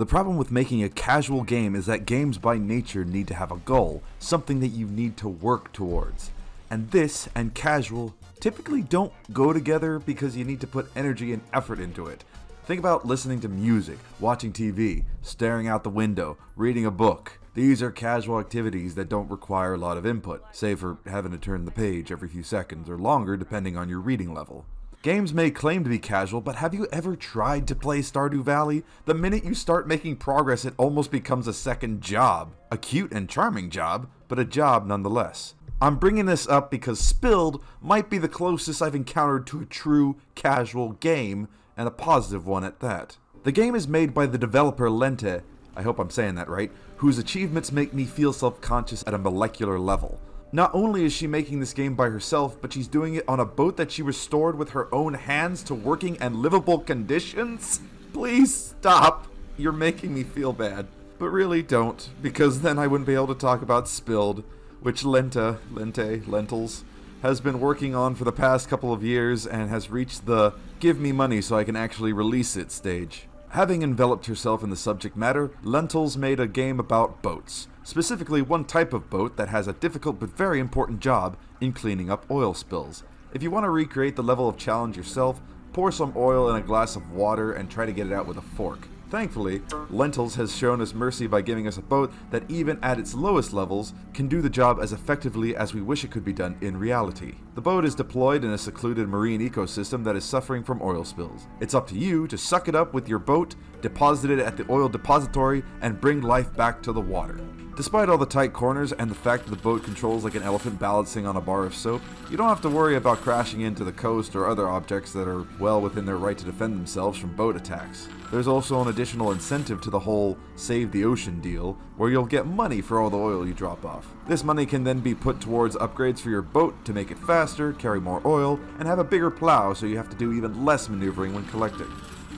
The problem with making a casual game is that games by nature need to have a goal, something that you need to work towards. And this and casual typically don't go together because you need to put energy and effort into it. Think about listening to music, watching TV, staring out the window, reading a book. These are casual activities that don't require a lot of input, save for having to turn the page every few seconds or longer depending on your reading level. Games may claim to be casual, but have you ever tried to play Stardew Valley? The minute you start making progress, it almost becomes a second job. A cute and charming job, but a job nonetheless. I'm bringing this up because Spilled might be the closest I've encountered to a true casual game, and a positive one at that. The game is made by the developer Lente, I hope I'm saying that right, whose achievements make me feel self-conscious at a molecular level. Not only is she making this game by herself, but she's doing it on a boat that she restored with her own hands to working and livable conditions? Please stop! You're making me feel bad. But really don't, because then I wouldn't be able to talk about Spilled, which Lentils, has been working on for the past couple of years and has reached the give me money so I can actually release it stage. Having enveloped herself in the subject matter, Lentils made a game about boats. Specifically one type of boat that has a difficult but very important job in cleaning up oil spills. If you want to recreate the level of challenge yourself, pour some oil in a glass of water and try to get it out with a fork. Thankfully, Lentils has shown us mercy by giving us a boat that even at its lowest levels can do the job as effectively as we wish it could be done in reality. The boat is deployed in a secluded marine ecosystem that is suffering from oil spills. It's up to you to suck it up with your boat, deposit it at the oil depository, and bring life back to the water. Despite all the tight corners and the fact that the boat controls like an elephant balancing on a bar of soap, you don't have to worry about crashing into the coast or other objects that are well within their right to defend themselves from boat attacks. There's also an additional incentive to the whole Save the Ocean deal, where you'll get money for all the oil you drop off. This money can then be put towards upgrades for your boat to make it faster, carry more oil, and have a bigger plow so you have to do even less maneuvering when collecting.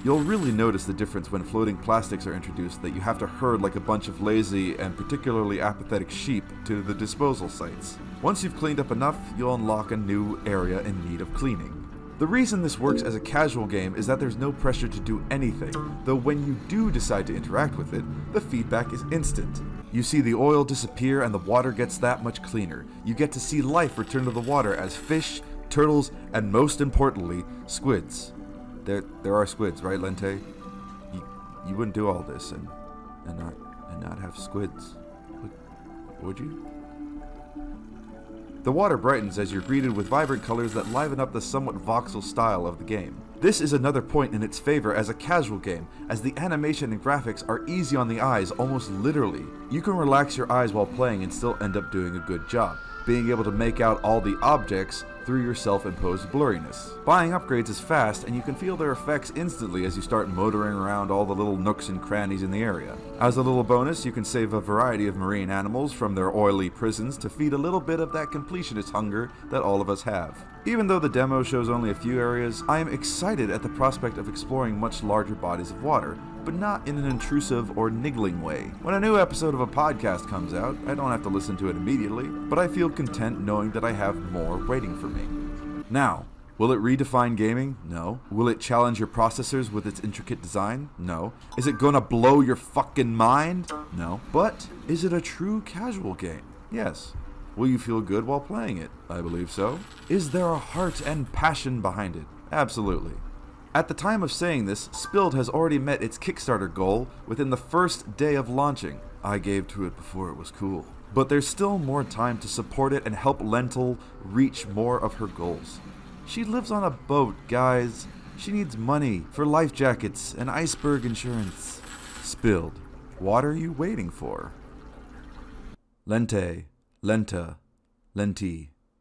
You'll really notice the difference when floating plastics are introduced that you have to herd like a bunch of lazy and particularly apathetic sheep to the disposal sites. Once you've cleaned up enough, you'll unlock a new area in need of cleaning. The reason this works as a casual game is that there's no pressure to do anything, though when you do decide to interact with it, the feedback is instant. You see the oil disappear and the water gets that much cleaner. You get to see life return to the water as fish, turtles, and most importantly, squids. There are squids, right, Lente? You wouldn't do all this and not have squids, would you? The water brightens as you're greeted with vibrant colors that liven up the somewhat voxel style of the game. This is another point in its favor as a casual game, as the animation and graphics are easy on the eyes almost literally. You can relax your eyes while playing and still end up doing a good job, being able to make out all the objects through your self-imposed blurriness. Buying upgrades is fast, and you can feel their effects instantly as you start motoring around all the little nooks and crannies in the area. As a little bonus, you can save a variety of marine animals from their oily prisons to feed a little bit of that completionist hunger that all of us have. Even though the demo shows only a few areas, I am excited at the prospect of exploring much larger bodies of water, but not in an intrusive or niggling way. When a new episode of a podcast comes out, I don't have to listen to it immediately, but I feel content knowing that I have more waiting for me. Now, will it redefine gaming? No. Will it challenge your processors with its intricate design? No. Is it gonna blow your fucking mind? No. But is it a true casual game? Yes. Will you feel good while playing it? I believe so. Is there a heart and passion behind it? Absolutely. At the time of saying this, Spilled has already met its Kickstarter goal within the first day of launching. I gave to it before it was cool. But there's still more time to support it and help Lentil reach more of her goals. She lives on a boat, guys. She needs money for life jackets and iceberg insurance. Spilled. What are you waiting for? Lente, Lenta, Lenti.